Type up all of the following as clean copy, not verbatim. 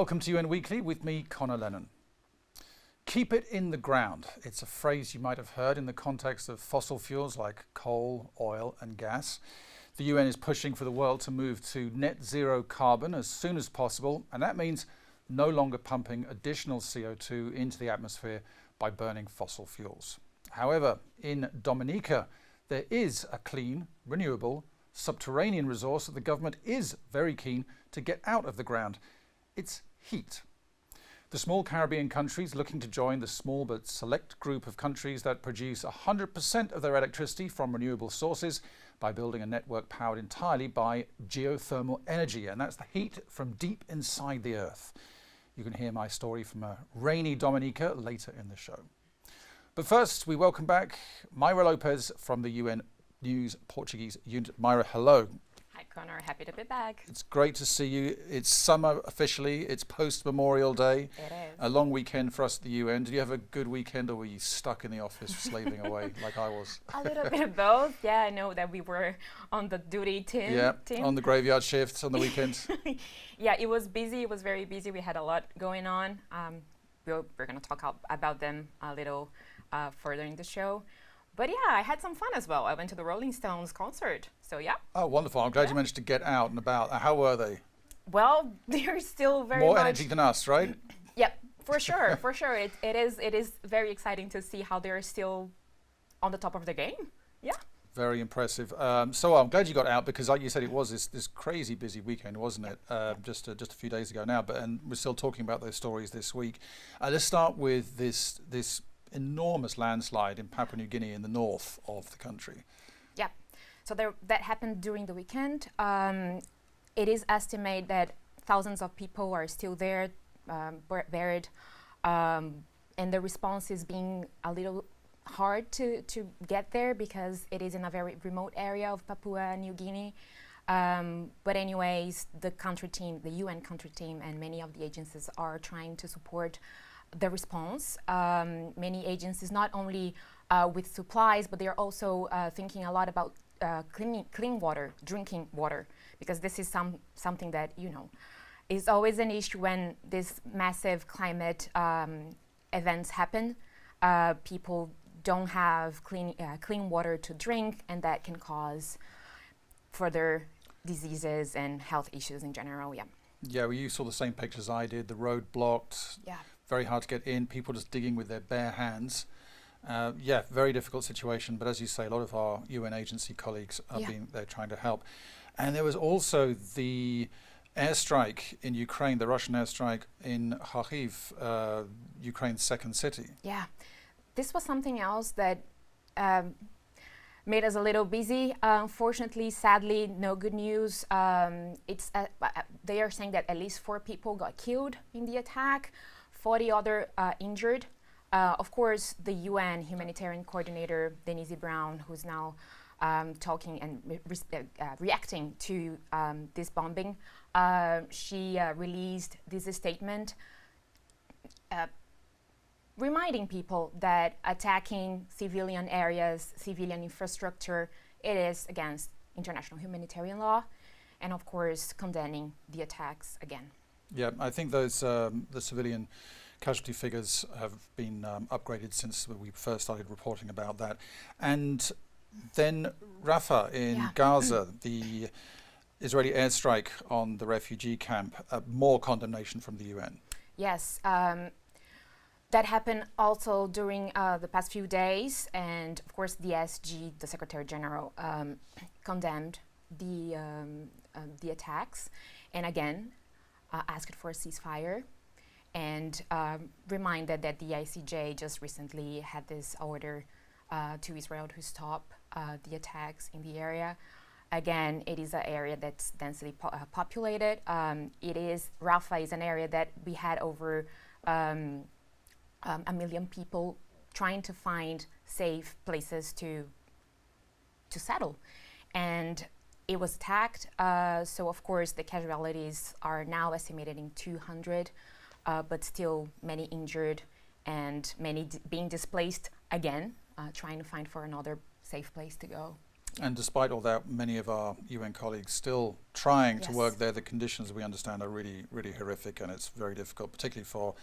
Welcome to UN Weekly with me, Conor Lennon. Keep it in the ground. It's a phrase you might have heard in the context of fossil fuels like coal, oil and gas. The UN is pushing for the world to move to net zero carbon as soon as possible, and that means no longer pumping additional CO2 into the atmosphere by burning fossil fuels. However, in Dominica, there is a clean, renewable, subterranean resource that the government is very keen to get out of the ground. It's heat. The small Caribbean countries looking to join the small but select group of countries that produce 100% of their electricity from renewable sources by building a network powered entirely by geothermal energy, and that's the heat from deep inside the earth. You can hear my story from a rainy Dominica later in the show. But first, we welcome back Myra Lopes from the UN News Portuguese unit. Myra, hello. Hi, Conor. Happy to be back. It's great to see you. It's summer officially. It's post-Memorial Day. It is. A long weekend for us at the UN. Did you have a good weekend, or were you stuck in the office slaving away like I was? A little bit of both. Yeah, I know that we were on the duty team. Yeah, on the graveyard shifts on the weekends. Yeah, it was busy. It was very busy. We had a lot going on. We're going to talk about them a little further in the show. But yeah, I had some fun as well. I went to the Rolling Stones concert. So yeah. Oh, wonderful. I'm glad you managed to get out and about. How were they? Well, they're still very More much energy than us, right? Yep, for sure, for sure. It is very exciting to see how they're still on the top of the game. Yeah. Very impressive. So I'm glad you got out because, like you said, it was this crazy busy weekend, wasn't it? Just a few days ago now, and we're still talking about those stories this week. Let's start with this enormous landslide in Papua New Guinea in the north of the country. Yeah, so that happened during the weekend. It is estimated that thousands of people are still there, buried, and the response is being a little hard to get there because it is in a very remote area of Papua New Guinea. But anyways, the country team, the UN country team, and many of the agencies are trying to support the response. Many agencies, not only with supplies, but they're also thinking a lot about clean water, drinking water, because this is something that, is always an issue when these massive climate events happen. People don't have clean water to drink, and that can cause further diseases and health issues in general. Yeah. Yeah, well, you saw the same pictures I did. The road blocked. Yeah. Very hard to get in, people just digging with their bare hands. Yeah, very difficult situation, but as you say, a lot of our UN agency colleagues are they're trying to help. And there was also the airstrike in Ukraine, the Russian airstrike in Kharkiv, Ukraine's second city. Yeah, this was something else that made us a little busy. Unfortunately, sadly, no good news. They are saying that at least 4 people got killed in the attack. 40 other injured. Of course, the UN humanitarian coordinator, Denise Brown, who's now talking and reacting to this bombing, she released this statement reminding people that attacking civilian areas, civilian infrastructure, it is against international humanitarian law, and of course, condemning the attacks again. Yeah, I think those the civilian casualty figures have been upgraded since we first started reporting about that. And then Rafah in Gaza, the Israeli airstrike on the refugee camp, more condemnation from the UN. Yes, that happened also during the past few days, and of course the SG, the Secretary General, condemned the attacks, and again, asked for a ceasefire, and reminded that the ICJ just recently had this order to Israel to stop the attacks in the area. Again, it is an area that's densely populated. Rafah is an area that we had over 1 million people trying to find safe places to settle. And it was attacked, so of course the casualties are now estimated in 200, but still many injured and many being displaced again, trying to find for another safe place to go. And despite all that, many of our UN colleagues still trying to Yes. work there. The conditions we understand are really, really horrific, and it's very difficult, particularly for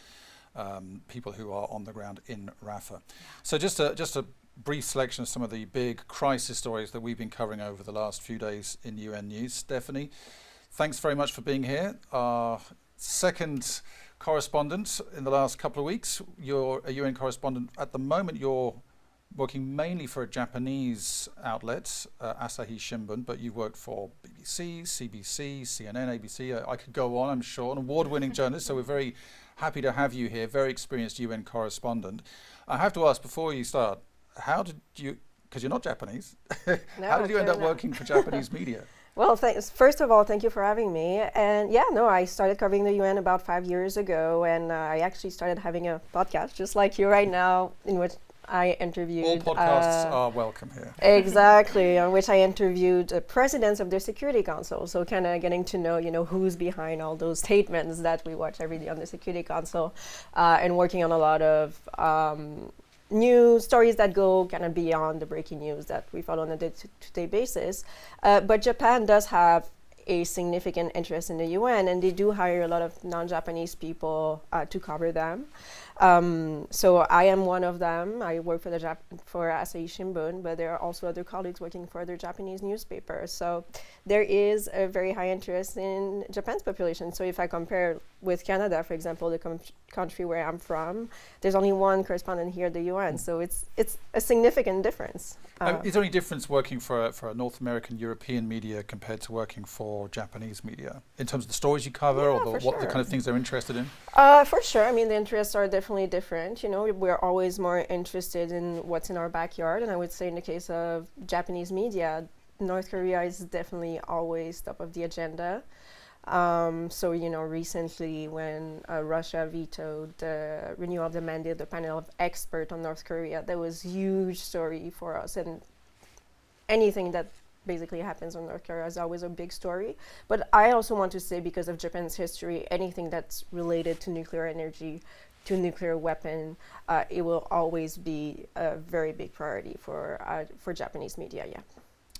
people who are on the ground in Rafah. So just a brief selection of some of the big crisis stories that we've been covering over the last few days in UN News. Stephanie, thanks very much for being here. Our second correspondent in the last couple of weeks. You're a UN correspondent. At the moment, you're working mainly for a Japanese outlet, Asahi Shimbun, but you've worked for BBC, CBC, CNN, ABC. I could go on, I'm sure, an award-winning journalist, so we're very happy to have you here, very experienced UN correspondent. I have to ask, before you start, how did you, because you're not Japanese, how did you end up working for Japanese media? Well, first of all, thank you for having me. And I started covering the UN about 5 years ago, and I actually started having a podcast, just like you right now, in which I interviewed... All podcasts are welcome here. Exactly, on which I interviewed presidents of the Security Council, so kind of getting to know, who's behind all those statements that we watch every day on the Security Council, and working on a lot of news stories that go kind of beyond the breaking news that we follow on a day-to-day basis. But Japan does have a significant interest in the UN, and they do hire a lot of non-Japanese people to cover them. So I am one of them. I work for for Asahi Shimbun, but there are also other colleagues working for other Japanese newspapers. So there is a very high interest in Japan's population. So if I compare with Canada, for example, the country where I'm from, there's only one correspondent here at the UN. So it's a significant difference. Is there any difference working for a North American, European media compared to working for Japanese media in terms of the stories you cover, or what the kind of things they're interested in? For sure. I mean, the interests are definitely different. We're always more interested in what's in our backyard. And I would say in the case of Japanese media, North Korea is definitely always top of the agenda. So, recently when Russia vetoed the renewal of the mandate, the panel of experts on North Korea, that was a huge story for us. And anything that basically happens on North Korea is always a big story. But I also want to say, because of Japan's history, anything that's related to nuclear energy, to nuclear weapon, it will always be a very big priority for Japanese media, yeah.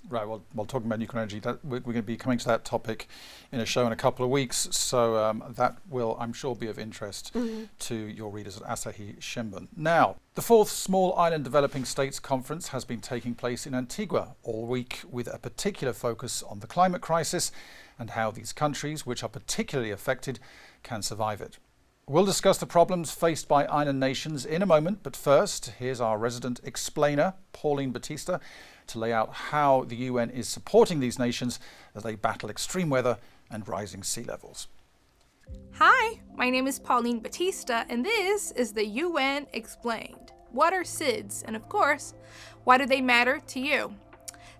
Right, well, talking about nuclear energy, we're going to be coming to that topic in a show in a couple of weeks, so that will, I'm sure, be of interest to your readers at Asahi Shimbun. Now, the 4th Small Island Developing States Conference has been taking place in Antigua all week, with a particular focus on the climate crisis and how these countries, which are particularly affected, can survive it. We'll discuss the problems faced by island nations in a moment, but first, here's our resident explainer, Pauline Batista, to lay out how the UN is supporting these nations as they battle extreme weather and rising sea levels. Hi, my name is Pauline Batista, and this is the UN Explained. What are SIDS? And of course, why do they matter to you?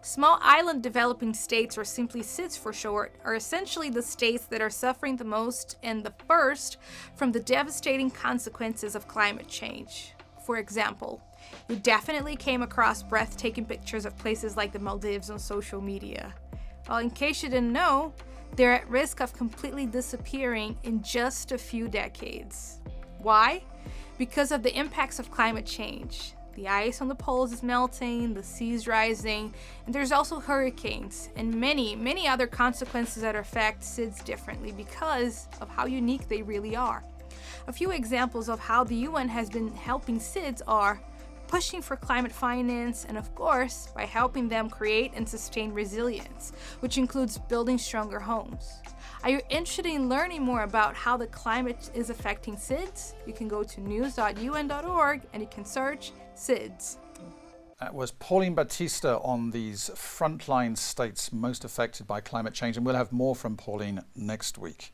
Small Island Developing States, or simply SIDS for short, are essentially the states that are suffering the most and the first from the devastating consequences of climate change. For example, you definitely came across breathtaking pictures of places like the Maldives on social media. Well, in case you didn't know, they're at risk of completely disappearing in just a few decades. Why? Because of the impacts of climate change. The ice on the poles is melting, the sea's rising, and there's also hurricanes and many other consequences that affect SIDS differently because of how unique they really are. A few examples of how the UN has been helping SIDS are pushing for climate finance, and of course, by helping them create and sustain resilience, which includes building stronger homes. Are you interested in learning more about how the climate is affecting SIDS? You can go to news.un.org and you can search SIDS. That was Pauline Batista on these frontline states most affected by climate change, and we'll have more from Pauline next week.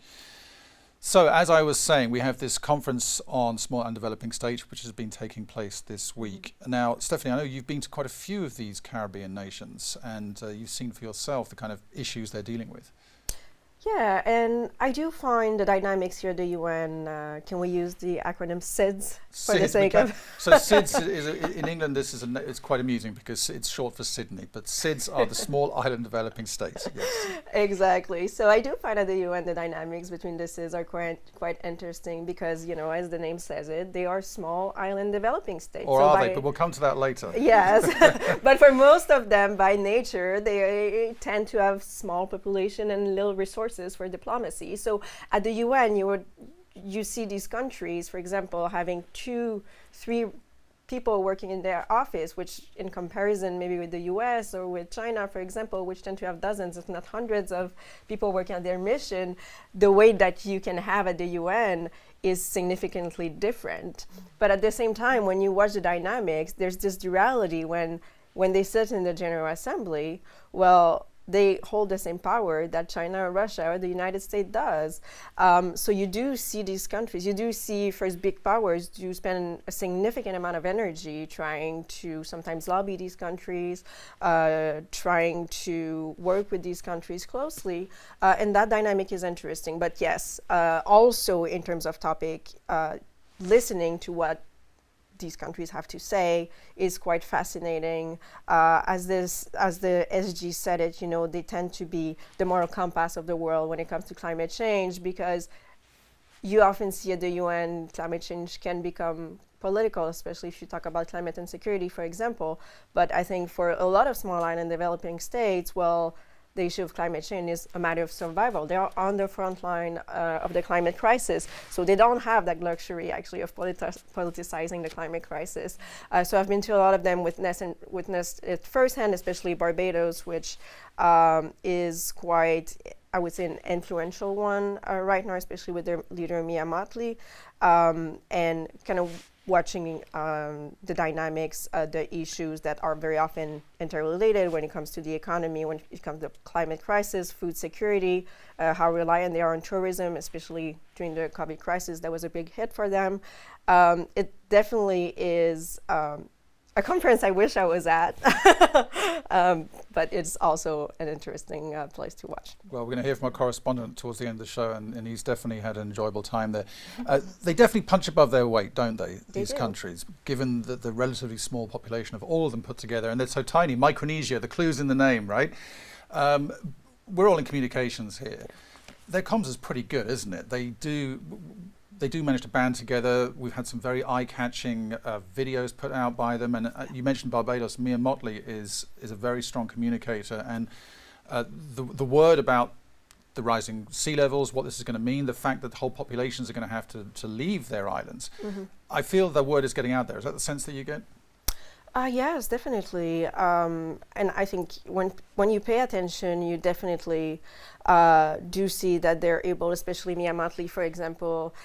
So, as I was saying, we have this conference on small and developing states, which has been taking place this week. Now, Stephanie, I know you've been to quite a few of these Caribbean nations, and you've seen for yourself the kind of issues they're dealing with. Yeah, and I do find the dynamics here at the UN, can we use the acronym SIDS for the SIDS, we sake can. of? So SIDS in England. This is it's quite amusing because it's short for Sydney, but SIDS are the small island developing states. Yes. Exactly. So I do find at the UN the dynamics between the SIDS are quite interesting because, you know, as the name says it, they are small island developing states. Or so are they? But we'll come to that later. Yes, but for most of them, by nature, they tend to have small population and little resources for diplomacy. So at the UN, you see these countries, for example, having 2-3 people working in their office, which in comparison maybe with the US or with China, for example, which tend to have dozens, if not hundreds of people working on their mission, the way that you can have at the UN is significantly different. But at the same time, when you watch the dynamics, there's this duality when they sit in the General Assembly, well, they hold the same power that China or Russia or the United States does. So you do see these countries, you do see first big powers do spend a significant amount of energy trying to sometimes lobby these countries, trying to work with these countries closely. And that dynamic is interesting. But yes, also in terms of topic, listening to what these countries have to say is quite fascinating. As the SG said it, you know, they tend to be the moral compass of the world when it comes to climate change, because you often see at the UN climate change can become political, especially if you talk about climate and security, for example. But I think for a lot of small island developing states, well, the issue of climate change is a matter of survival. They are on the front line of the climate crisis, so they don't have that luxury actually of politicizing the climate crisis. So I've been to a lot of them, witnessed it firsthand, especially Barbados, which is quite, I would say, an influential one right now, especially with their leader Mia Mottley, and kind of watching the dynamics, the issues that are very often interrelated when it comes to the economy, when it comes to climate crisis, food security, how reliant they are on tourism, especially during the COVID crisis. That was a big hit for them. It definitely is a conference I wish I was at, but it's also an interesting place to watch. Well, we're going to hear from our correspondent towards the end of the show, and he's definitely had an enjoyable time there. They definitely punch above their weight, don't they, these do. countries, given the relatively small population of all of them put together, and they're so tiny. Micronesia, the clue's in the name, right? We're all in communications here. Their comms is pretty good, isn't it? They do manage to band together. We've had some very eye-catching videos put out by them, and you mentioned Barbados. Mia Mottley is a very strong communicator, and the word about the rising sea levels, what this is going to mean, the fact that the whole populations are going to have to leave their islands. Mm-hmm. I feel the word is getting out there. Is that the sense that you get? Yes, definitely. And I think when you pay attention, you definitely do see that they're able, especially Mia Mottley, for example,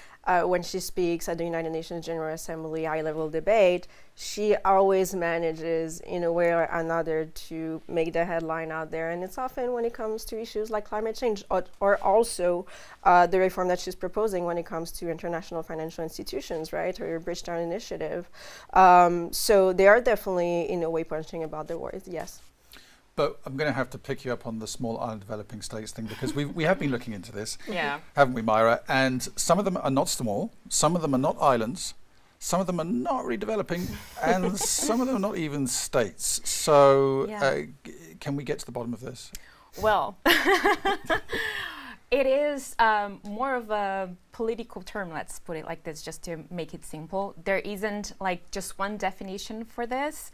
when she speaks at the United Nations General Assembly high-level debate, she always manages in a way or another to make the headline out there. And it's often when it comes to issues like climate change or also the reform that she's proposing when it comes to international financial institutions, right, her Bridgetown initiative. So they are definitely in a way punching about their words, yes. But I'm going to have to pick you up on the small island developing states thing, because we have been looking into this, Yeah. haven't we, Myra? And some of them are not small, some of them are not islands, some of them are not really developing, and some of them are not even states. So can we get to the bottom of this? Well, it is more of a political term, let's put it like this, just to make it simple. There isn't like just one definition for this.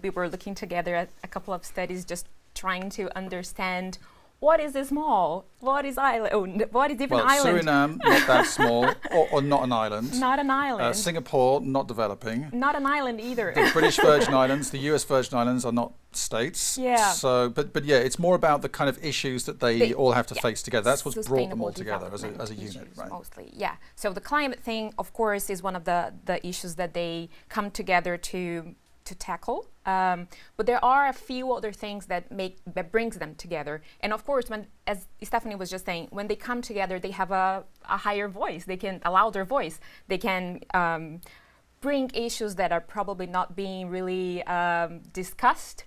We were looking together at a couple of studies just trying to understand what is a small, what is island, what is even island. Suriname, not that small, or not an island. Not an island. Singapore, not developing. Not an island either. The British Virgin Islands, the US Virgin Islands are not states. Yeah. So, but yeah, it's more about the kind of issues that they all have to face together. That's what's brought them all together as a unit, right? Mostly, yeah. So the climate thing, of course, is one of the issues that they come together to tackle, but there are a few other things that brings them together. And of course, when, as Stephanie was just saying, when they come together, they have a higher voice. They can allow their voice. They can bring issues that are probably not being really discussed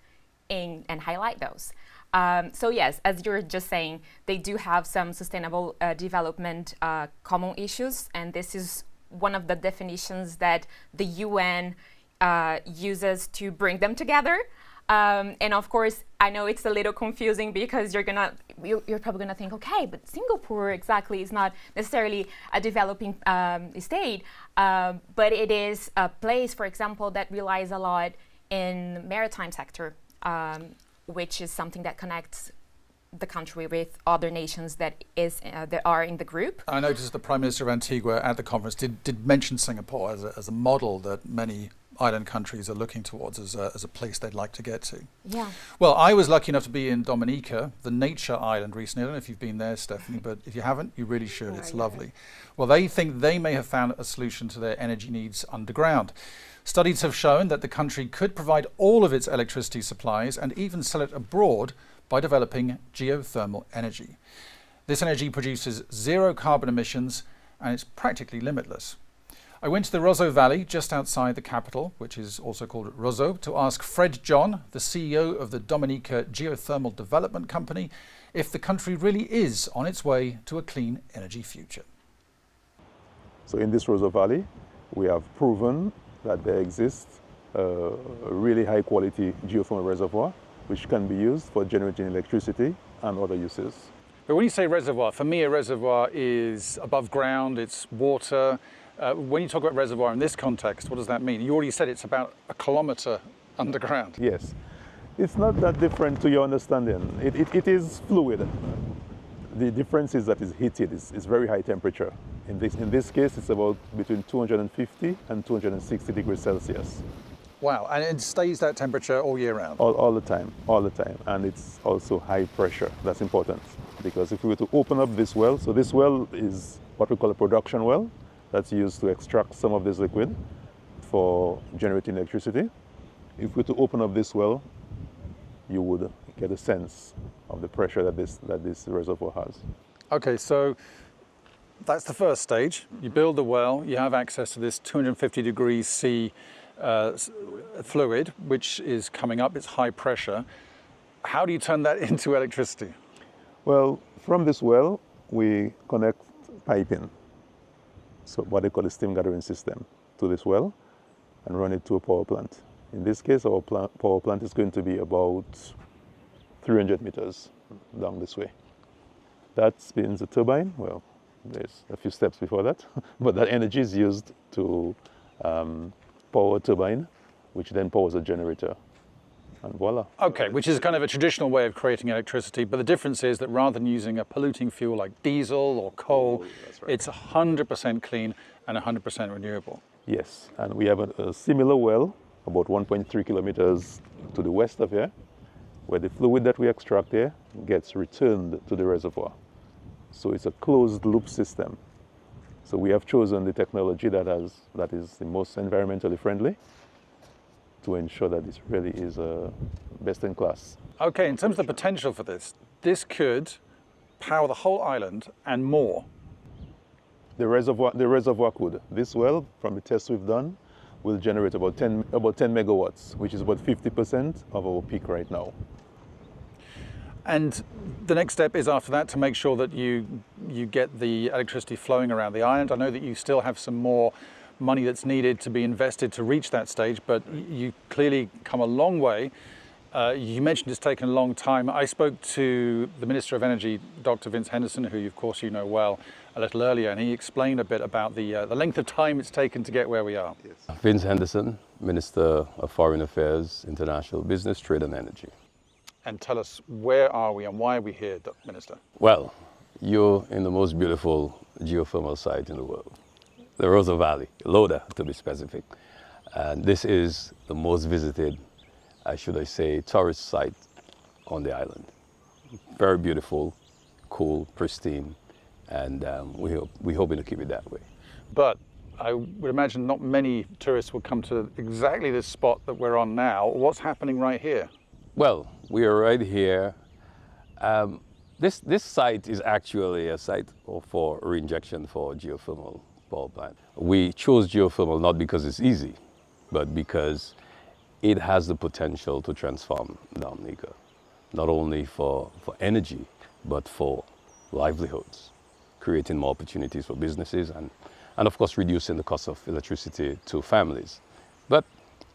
and highlight those. So yes, as you're just saying, they do have some sustainable development common issues, and this is one of the definitions that the UN uses to bring them together. And of course, I know it's a little confusing because you're probably gonna think, okay, but Singapore exactly is not necessarily a developing state, but it is a place, for example, that relies a lot in maritime sector, which is something that connects the country with other nations that are in the group. I noticed the Prime Minister of Antigua at the conference did mention Singapore as a model that many island countries are looking towards as a place they'd like to get to. Yeah. Well, I was lucky enough to be in Dominica, the nature island, recently. I don't know if you've been there, Stephanie, but if you haven't, you really should. It's lovely. Well, they think they may have found a solution to their energy needs underground. Studies have shown that the country could provide all of its electricity supplies and even sell it abroad by developing geothermal energy. This energy produces zero carbon emissions and it's practically limitless. I went to the Roseau Valley just outside the capital, which is also called Roseau, to ask Fred John, the CEO of the Dominica Geothermal Development Company, if the country really is on its way to a clean energy future. So in this Roseau Valley, we have proven that there exists a really high quality geothermal reservoir which can be used for generating electricity and other uses. But when you say reservoir, for me a reservoir is above ground, it's water. When you talk about reservoir in this context, what does that mean? You already said it's about a kilometre underground. Yes, it's not that different to your understanding. It is fluid. The difference is that it's heated, it's very high temperature. In this case, it's about between 250 and 260 degrees Celsius. Wow, and it stays that temperature all year round? All the time. And it's also high pressure. That's important, because if we were to open up this well, so this well is what we call a production well, that's used to extract some of this liquid for generating electricity. If we were to open up this well, you would get a sense of the pressure that this reservoir has. Okay, so that's the first stage. You build the well, you have access to this 250 degrees C fluid, which is coming up, it's high pressure. How do you turn that into electricity? Well, from this well, we connect piping, so what they call a steam gathering system, to this well and run it to a power plant. In this case, our power plant is going to be about 300 meters down this way. That spins a turbine. Well, there's a few steps before that, but that energy is used to power a turbine, which then powers a generator, and voila. Okay, which is kind of a traditional way of creating electricity, but the difference is that rather than using a polluting fuel like diesel or coal, it's 100% clean and 100% renewable. Yes, and we have a similar well about 1.3 kilometers to the west of here, where the fluid that we extract here gets returned to the reservoir. So it's a closed loop system. So we have chosen the technology that is the most environmentally friendly to ensure that this really is best in class. Okay, in terms of the potential for this could power the whole island and more. The reservoir could. This well, from the tests we've done, will generate about 10 megawatts, which is about 50% of our peak right now. And the next step is after that to make sure that you get the electricity flowing around the island. I know that you still have some more money that's needed to be invested to reach that stage, but you clearly come a long way. You mentioned it's taken a long time. I spoke to the Minister of Energy, Dr. Vince Henderson, who of course you know well, a little earlier, and he explained a bit about the length of time it's taken to get where we are. Yes. Vince Henderson, Minister of Foreign Affairs, International Business, Trade and Energy. And tell us, where are we and why are we here, Minister? Well, you're in the most beautiful geothermal site in the world, the Roseau Valley, Loda to be specific. And this is the most visited, should I say, tourist site on the island. Very beautiful, cool, pristine, and we're hoping to keep it that way. But I would imagine not many tourists will come to exactly this spot that we're on now. What's happening right here? Well, we are right here. This site is actually a site for reinjection for geothermal power plant. We chose geothermal not because it's easy, but because it has the potential to transform Dominica. not only for energy, but for livelihoods, creating more opportunities for businesses and of course reducing the cost of electricity to families. But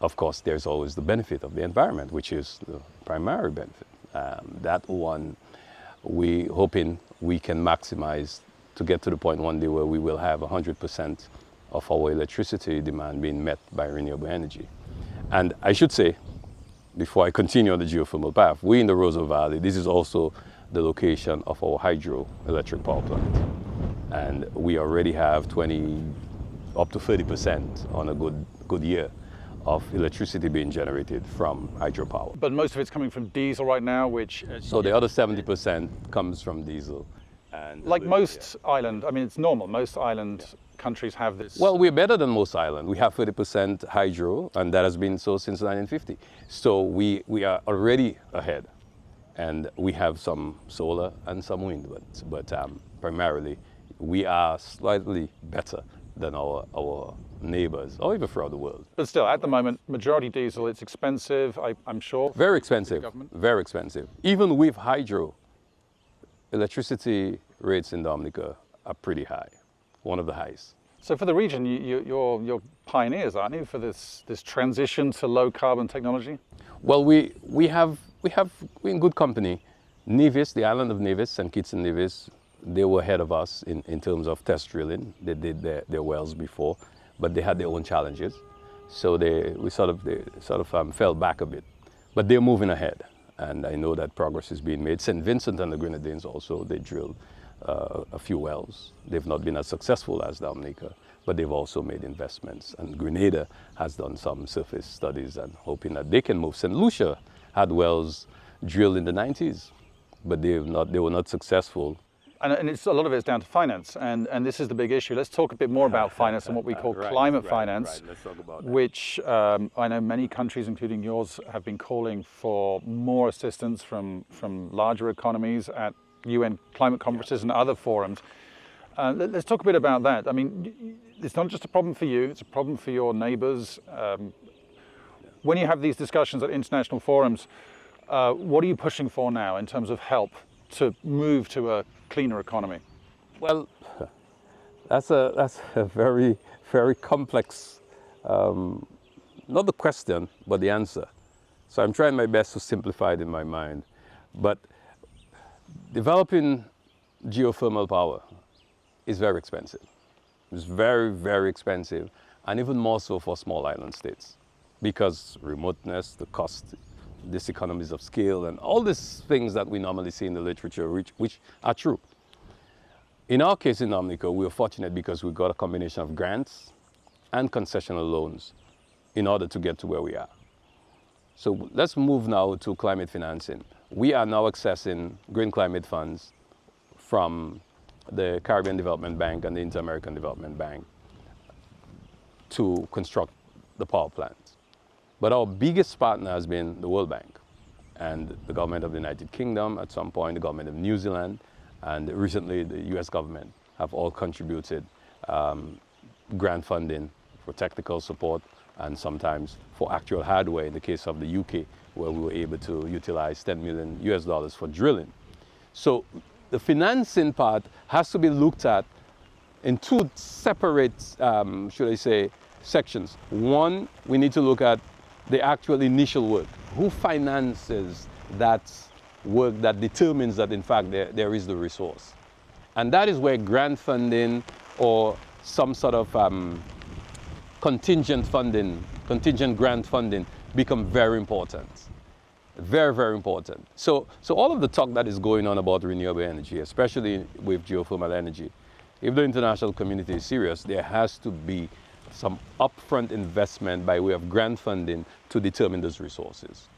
of course there's always the benefit of the environment, which is the primary benefit. That one we hoping we can maximize to get to the point one day where we will have 100% of our electricity demand being met by renewable energy. And I should say, before I continue on the geothermal path, we in the Roosevelt Valley, this is also the location of our hydroelectric power plant. And we already have 20 up to 30% on a good year of electricity being generated from hydropower. But most of it's coming from diesel right now, which... So the other 70% comes from diesel. And like most island, I mean, it's normal. Most island countries have this. Well, we're better than most islands. We have 30% hydro, and that has been so since 1950. So we are already ahead. And we have some solar and some wind, but primarily we are slightly better than our neighbors, or even throughout the world. But still, at the moment, majority diesel, it's expensive, I'm sure. Very expensive, very expensive. Even with hydro, electricity rates in Dominica are pretty high, one of the highest. So for the region, you're pioneers, aren't you, for this transition to low carbon technology? Well, we're in good company. Nevis, the island of Nevis, St. Kitts and Nevis, they were ahead of us in terms of test drilling. They did their wells before, but they had their own challenges. So they sort of fell back a bit, but they're moving ahead. And I know that progress is being made. St. Vincent and the Grenadines also, they drilled a few wells. They've not been as successful as Dominica, but they've also made investments. And Grenada has done some surface studies and hoping that they can move. St. Lucia had wells drilled in the 90s, but they were not successful. And it's a lot of it's down to finance, and this is the big issue. Let's talk a bit more about finance and what we call climate finance, Let's talk about that. which I know many countries, including yours, have been calling for more assistance from larger economies at UN climate conferences and other forums. Let's talk a bit about that. I mean, it's not just a problem for you, it's a problem for your neighbors. When you have these discussions at international forums, what are you pushing for now in terms of help to move to a cleaner economy? Well, that's a very, very complex, not the question, but the answer. So I'm trying my best to simplify it in my mind. But developing geothermal power is very expensive. It's very, very expensive, and even more so for small island states, because remoteness, the cost, diseconomies of scale, and all these things that we normally see in the literature, which are true. In our case in Dominica, we were fortunate because we got a combination of grants and concessional loans in order to get to where we are. So let's move now to climate financing. We are now accessing green climate funds from the Caribbean Development Bank and the Inter-American Development Bank to construct the power plant. But our biggest partner has been the World Bank and the government of the United Kingdom, at some point the government of New Zealand, and recently the US government have all contributed grant funding for technical support and sometimes for actual hardware in the case of the UK, where we were able to utilize $10 million for drilling. So the financing part has to be looked at in two separate, should I say, sections. One, we need to look at the actual initial work. Who finances that work that determines that in fact there is the resource? And that is where grant funding or some sort of contingent grant funding become very important. Very, very important. So all of the talk that is going on about renewable energy, especially with geothermal energy, if the international community is serious, there has to be some upfront investment by way of grant funding to determine those resources.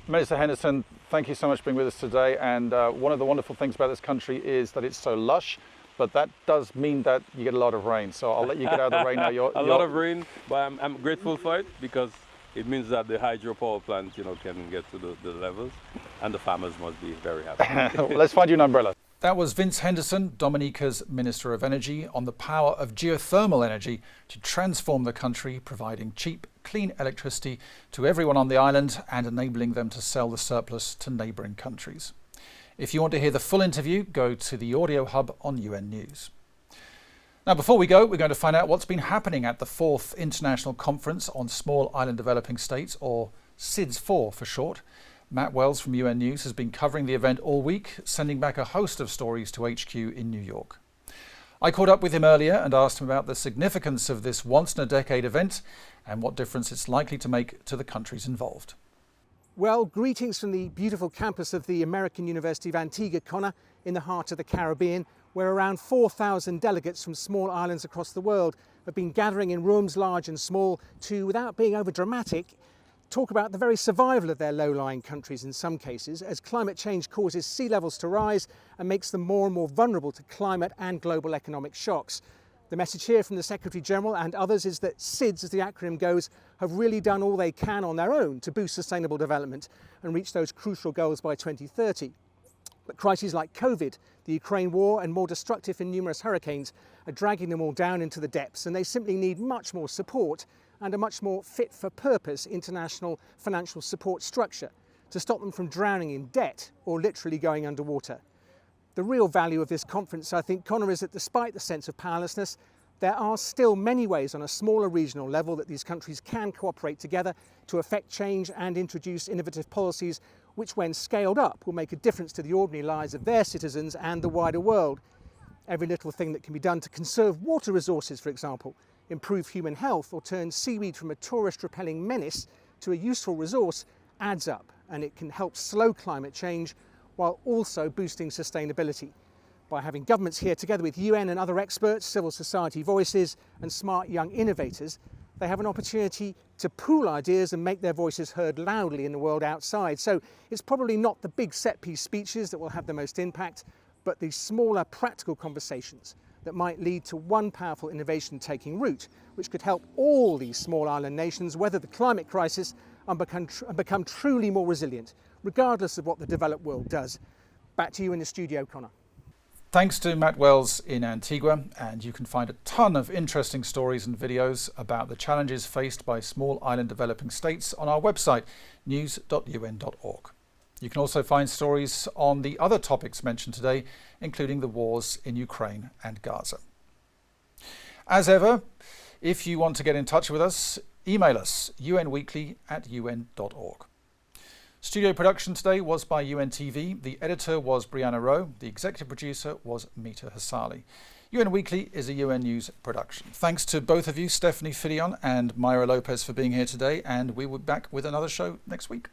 Minister Henderson, thank you so much for being with us today. And one of the wonderful things about this country is that it's so lush, but that does mean that you get a lot of rain. So I'll let you get out of the rain now. A lot of rain, but I'm grateful for it because it means that the hydropower plant, can get to the levels, and the farmers must be very happy. Well, let's find you an umbrella. That was Vince Henderson, Dominica's Minister of Energy, on the power of geothermal energy to transform the country, providing cheap, clean clean electricity to everyone on the island and enabling them to sell the surplus to neighbouring countries. If you want to hear the full interview, go to the audio hub on UN News. Now, before we go, we're going to find out what's been happening at the 4th International Conference on Small Island Developing States, or SIDS4 for short. Matt Wells from UN News has been covering the event all week, sending back a host of stories to HQ in New York. I caught up with him earlier and asked him about the significance of this once-in-a-decade event and what difference it's likely to make to the countries involved. Well, greetings from the beautiful campus of the American University of Antigua, Conor, in the heart of the Caribbean, where around 4,000 delegates from small islands across the world have been gathering in rooms large and small to, without being over-dramatic, talk about the very survival of their low-lying countries in some cases, as climate change causes sea levels to rise and makes them more and more vulnerable to climate and global economic shocks. The message here from the Secretary-General and others is that SIDS, as the acronym goes, have really done all they can on their own to boost sustainable development and reach those crucial goals by 2030. But crises like COVID, the Ukraine war, and more destructive and numerous hurricanes are dragging them all down into the depths, and they simply need much more support and a much more fit-for-purpose international financial support structure to stop them from drowning in debt or literally going underwater. The real value of this conference, I think, Conor, is that despite the sense of powerlessness, there are still many ways on a smaller regional level that these countries can cooperate together to effect change and introduce innovative policies which, when scaled up, will make a difference to the ordinary lives of their citizens and the wider world. Every little thing that can be done to conserve water resources, for example, improve human health, or turn seaweed from a tourist-repelling menace to a useful resource adds up, and it can help slow climate change while also boosting sustainability. By having governments here together with UN and other experts, civil society voices and smart young innovators, they have an opportunity to pool ideas and make their voices heard loudly in the world outside. So it's probably not the big set-piece speeches that will have the most impact, but the smaller practical conversations that might lead to one powerful innovation taking root, which could help all these small island nations weather the climate crisis and become truly more resilient, regardless of what the developed world does. Back to you in the studio, Conor. Thanks to Matt Wells in Antigua, and you can find a ton of interesting stories and videos about the challenges faced by small island developing states on our website, news.un.org. You can also find stories on the other topics mentioned today, including the wars in Ukraine and Gaza. As ever, if you want to get in touch with us, email us, unweekly@un.org. Studio production today was by UNTV. The editor was Brianna Rowe. The executive producer was Mita Hassali. UN Weekly is a UN News production. Thanks to both of you, Stéphanie Fillion and Myra Lopes, for being here today, and we will be back with another show next week.